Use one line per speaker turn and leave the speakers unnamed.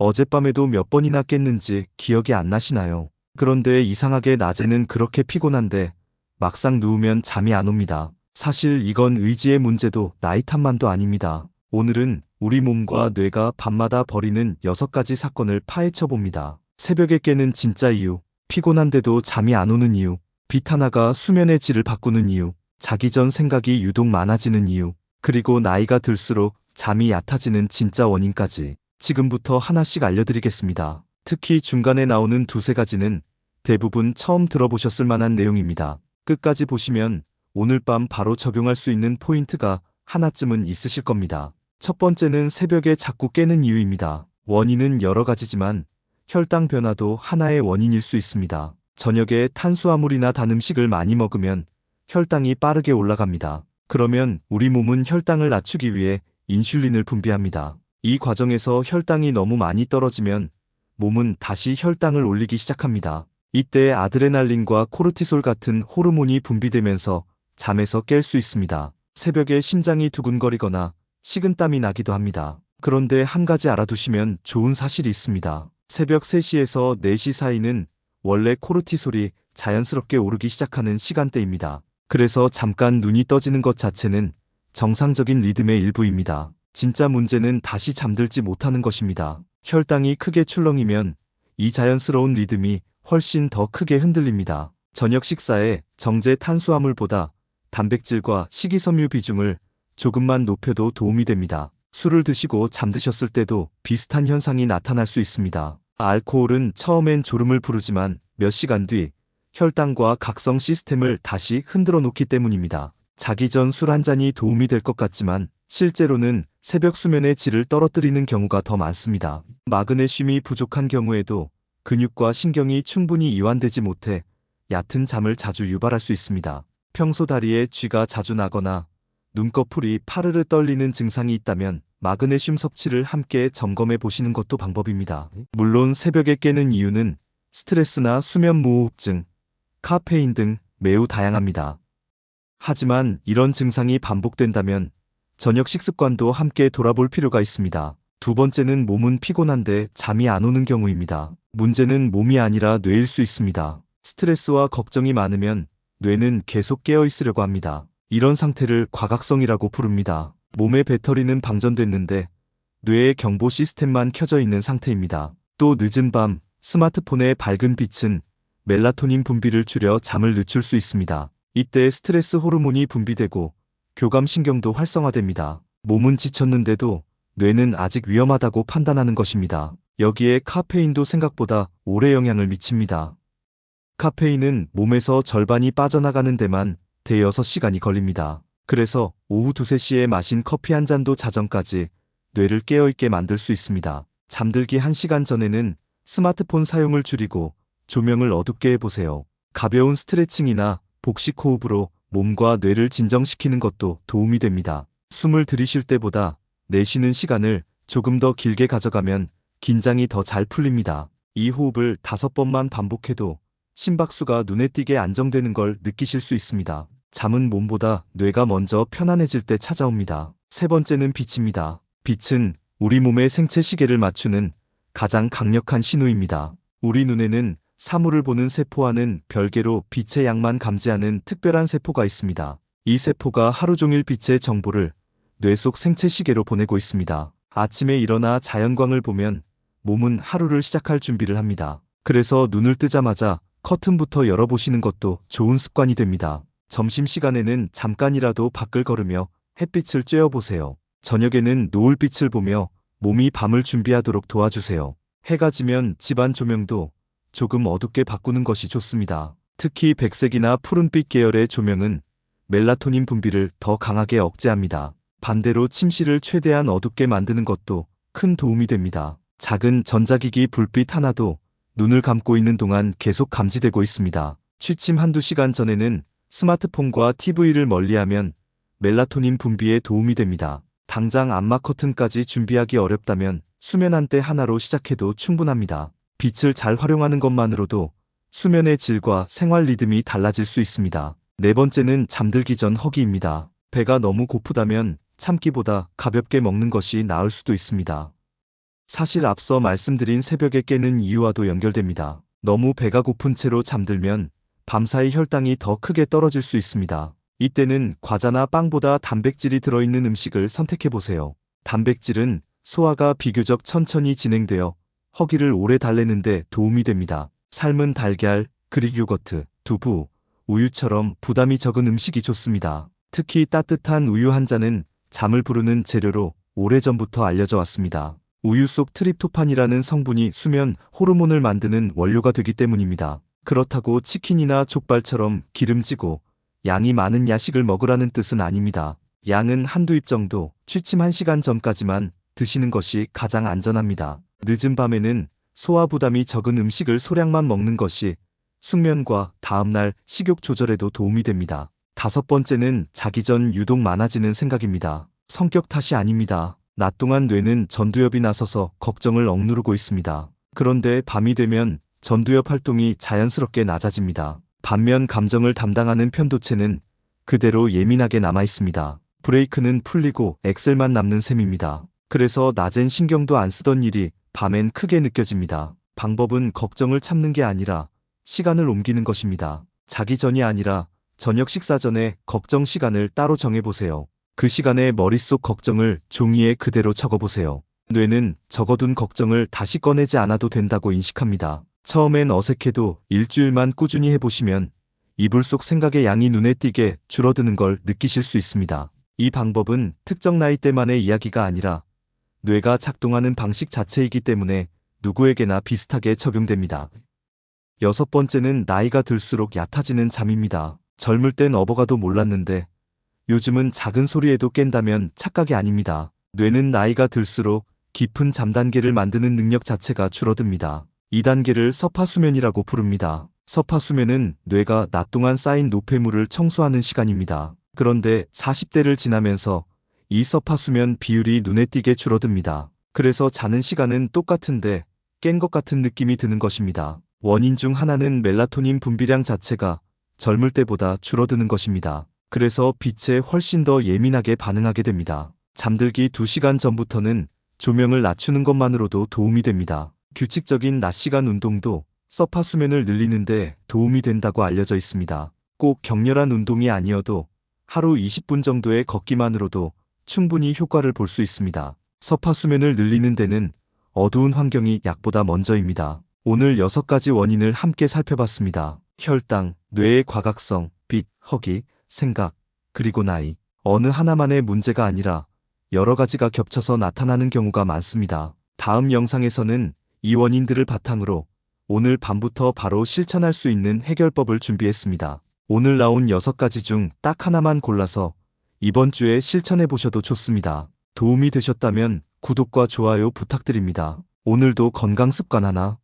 어젯밤에도 몇 번이나 깼는지 기억이 안 나시나요? 그런데 이상하게 낮에는 그렇게 피곤한데 막상 누우면 잠이 안 옵니다. 사실 이건 의지의 문제도 나이 탓만도 아닙니다. 오늘은 우리 몸과 뇌가 밤마다 벌이는 6가지 사건을 파헤쳐 봅니다. 새벽에 깨는 진짜 이유, 피곤한데도 잠이 안 오는 이유, 빛 하나가 수면의 질을 바꾸는 이유, 자기 전 생각이 유독 많아지는 이유, 그리고 나이가 들수록 잠이 얕아지는 진짜 원인까지 지금부터 하나씩 알려드리겠습니다. 특히 중간에 나오는 두세 가지는 대부분 처음 들어보셨을 만한 내용입니다. 끝까지 보시면 오늘 밤 바로 적용할 수 있는 포인트가 하나쯤은 있으실 겁니다. 첫 번째는 새벽에 자꾸 깨는 이유입니다. 원인은 여러 가지지만 혈당 변화도 하나의 원인일 수 있습니다. 저녁에 탄수화물이나 단 음식을 많이 먹으면 혈당이 빠르게 올라갑니다. 그러면 우리 몸은 혈당을 낮추기 위해 인슐린을 분비합니다. 이 과정에서 혈당이 너무 많이 떨어지면 몸은 다시 혈당을 올리기 시작합니다. 이때 아드레날린과 코르티솔 같은 호르몬이 분비되면서 잠에서 깰 수 있습니다. 새벽에 심장이 두근거리거나 식은땀이 나기도 합니다. 그런데 한 가지 알아두시면 좋은 사실이 있습니다. 새벽 3시에서 4시 사이는 원래 코르티솔이 자연스럽게 오르기 시작하는 시간대입니다. 그래서 잠깐 눈이 떠지는 것 자체는 정상적인 리듬의 일부입니다. 진짜 문제는 다시 잠들지 못하는 것입니다. 혈당이 크게 출렁이면 이 자연스러운 리듬이 훨씬 더 크게 흔들립니다. 저녁 식사에 정제 탄수화물보다 단백질과 식이섬유 비중을 조금만 높여도 도움이 됩니다. 술을 드시고 잠드셨을 때도 비슷한 현상이 나타날 수 있습니다. 알코올은 처음엔 졸음을 부르지만 몇 시간 뒤 혈당과 각성 시스템을 다시 흔들어 놓기 때문입니다. 자기 전 술 한 잔이 도움이 될 것 같지만 실제로는 새벽 수면의 질을 떨어뜨리는 경우가 더 많습니다. 마그네슘이 부족한 경우에도 근육과 신경이 충분히 이완되지 못해 얕은 잠을 자주 유발할 수 있습니다. 평소 다리에 쥐가 자주 나거나 눈꺼풀이 파르르 떨리는 증상이 있다면 마그네슘 섭취를 함께 점검해 보시는 것도 방법입니다. 물론 새벽에 깨는 이유는 스트레스나 수면 무호흡증, 카페인 등 매우 다양합니다. 하지만 이런 증상이 반복된다면 저녁 식습관도 함께 돌아볼 필요가 있습니다. 두 번째는 몸은 피곤한데 잠이 안 오는 경우입니다. 문제는 몸이 아니라 뇌일 수 있습니다. 스트레스와 걱정이 많으면 뇌는 계속 깨어 있으려고 합니다. 이런 상태를 과각성이라고 부릅니다. 몸의 배터리는 방전됐는데 뇌의 경보 시스템만 켜져 있는 상태입니다. 또 늦은 밤 스마트폰의 밝은 빛은 멜라토닌 분비를 줄여 잠을 늦출 수 있습니다. 이때 스트레스 호르몬이 분비되고 교감신경도 활성화됩니다. 몸은 지쳤는데도 뇌는 아직 위험하다고 판단하는 것입니다. 여기에 카페인도 생각보다 오래 영향을 미칩니다. 카페인은 몸에서 절반이 빠져나가는 데만 대여섯 시간이 걸립니다. 그래서 오후 2, 3시에 마신 커피 한 잔도 자정까지 뇌를 깨어있게 만들 수 있습니다. 잠들기 1시간 전에는 스마트폰 사용을 줄이고 조명을 어둡게 해보세요. 가벼운 스트레칭이나 복식 호흡으로 몸과 뇌를 진정시키는 것도 도움이 됩니다. 숨을 들이쉴 때보다 내쉬는 시간을 조금 더 길게 가져가면 긴장이 더 잘 풀립니다. 이 호흡을 5번만 반복해도 심박수가 눈에 띄게 안정되는 걸 느끼실 수 있습니다. 잠은 몸보다 뇌가 먼저 편안해질 때 찾아옵니다. 세 번째는 빛입니다. 빛은 우리 몸의 생체 시계를 맞추는 가장 강력한 신호입니다. 우리 눈에는 사물을 보는 세포와는 별개로 빛의 양만 감지하는 특별한 세포가 있습니다. 이 세포가 하루 종일 빛의 정보를 뇌 속 생체 시계로 보내고 있습니다. 아침에 일어나 자연광을 보면 몸은 하루를 시작할 준비를 합니다. 그래서 눈을 뜨자마자 커튼부터 열어보시는 것도 좋은 습관이 됩니다. 점심시간에는 잠깐이라도 밖을 걸으며 햇빛을 쬐어보세요. 저녁에는 노을빛을 보며 몸이 밤을 준비하도록 도와주세요. 해가 지면 집안 조명도 조금 어둡게 바꾸는 것이 좋습니다. 특히 백색이나 푸른빛 계열의 조명은 멜라토닌 분비를 더 강하게 억제합니다. 반대로 침실을 최대한 어둡게 만드는 것도 큰 도움이 됩니다. 작은 전자기기 불빛 하나도 눈을 감고 있는 동안 계속 감지되고 있습니다. 취침 한두 시간 전에는 스마트폰과 TV를 멀리하면 멜라토닌 분비에 도움이 됩니다. 당장 암막 커튼까지 준비하기 어렵다면 수면 안대 하나로 시작해도 충분합니다. 빛을 잘 활용하는 것만으로도 수면의 질과 생활 리듬이 달라질 수 있습니다. 네 번째는 잠들기 전 허기입니다. 배가 너무 고프다면 참기보다 가볍게 먹는 것이 나을 수도 있습니다. 사실 앞서 말씀드린 새벽에 깨는 이유와도 연결됩니다. 너무 배가 고픈 채로 잠들면 밤사이 혈당이 더 크게 떨어질 수 있습니다. 이때는 과자나 빵보다 단백질이 들어있는 음식을 선택해보세요. 단백질은 소화가 비교적 천천히 진행되어 허기를 오래 달래는데 도움이 됩니다. 삶은 달걀, 그릭 요거트, 두부, 우유처럼 부담이 적은 음식이 좋습니다. 특히 따뜻한 우유 한 잔은 잠을 부르는 재료로 오래전부터 알려져 왔습니다. 우유 속 트립토판이라는 성분이 수면 호르몬을 만드는 원료가 되기 때문입니다. 그렇다고 치킨이나 족발처럼 기름지고 양이 많은 야식을 먹으라는 뜻은 아닙니다. 양은 한두 입 정도, 취침 1시간 전까지만 드시는 것이 가장 안전합니다. 늦은 밤에는 소화 부담이 적은 음식을 소량만 먹는 것이 숙면과 다음날 식욕 조절에도 도움이 됩니다. 5번째는 자기 전 유독 많아지는 생각입니다. 성격 탓이 아닙니다. 낮 동안 뇌는 전두엽이 나서서 걱정을 억누르고 있습니다. 그런데 밤이 되면 전두엽 활동이 자연스럽게 낮아집니다. 반면 감정을 담당하는 편도체는 그대로 예민하게 남아 있습니다. 브레이크는 풀리고 엑셀만 남는 셈입니다. 그래서 낮엔 신경도 안 쓰던 일이 밤엔 크게 느껴집니다. 방법은 걱정을 참는 게 아니라 시간을 옮기는 것입니다. 자기 전이 아니라 저녁 식사 전에 걱정 시간을 따로 정해보세요. 그 시간에 머릿속 걱정을 종이에 그대로 적어보세요. 뇌는 적어둔 걱정을 다시 꺼내지 않아도 된다고 인식합니다. 처음엔 어색해도 일주일만 꾸준히 해보시면 이불 속 생각의 양이 눈에 띄게 줄어드는 걸 느끼실 수 있습니다. 이 방법은 특정 나이대만의 이야기가 아니라 뇌가 작동하는 방식 자체이기 때문에 누구에게나 비슷하게 적용됩니다. 6번째는 나이가 들수록 얕아지는 잠입니다. 젊을 땐 업어가도 몰랐는데 요즘은 작은 소리에도 깬다면 착각이 아닙니다. 뇌는 나이가 들수록 깊은 잠 단계를 만드는 능력 자체가 줄어듭니다. 이 단계를 서파수면이라고 부릅니다. 서파수면은 뇌가 낮 동안 쌓인 노폐물을 청소하는 시간입니다. 그런데 40대를 지나면서 이 서파수면 비율이 눈에 띄게 줄어듭니다. 그래서 자는 시간은 똑같은데 깬 것 같은 느낌이 드는 것입니다. 원인 중 하나는 멜라토닌 분비량 자체가 젊을 때보다 줄어드는 것입니다. 그래서 빛에 훨씬 더 예민하게 반응하게 됩니다. 잠들기 2시간 전부터는 조명을 낮추는 것만으로도 도움이 됩니다. 규칙적인 낮 시간 운동도 서파 수면을 늘리는데 도움이 된다고 알려져 있습니다. 꼭 격렬한 운동이 아니어도 하루 20분 정도의 걷기만으로도 충분히 효과를 볼 수 있습니다. 서파 수면을 늘리는 데는 어두운 환경이 약보다 먼저입니다. 오늘 6가지 원인을 함께 살펴봤습니다. 혈당, 뇌의 과각성, 빛, 허기, 생각, 그리고 나이. 어느 하나만의 문제가 아니라 여러 가지가 겹쳐서 나타나는 경우가 많습니다. 다음 영상에서는 이 원인들을 바탕으로 오늘 밤부터 바로 실천할 수 있는 해결법을 준비했습니다. 오늘 나온 6가지 중 딱 하나만 골라서 이번 주에 실천해 보셔도 좋습니다. 도움이 되셨다면 구독과 좋아요 부탁드립니다. 오늘도 건강 습관 하나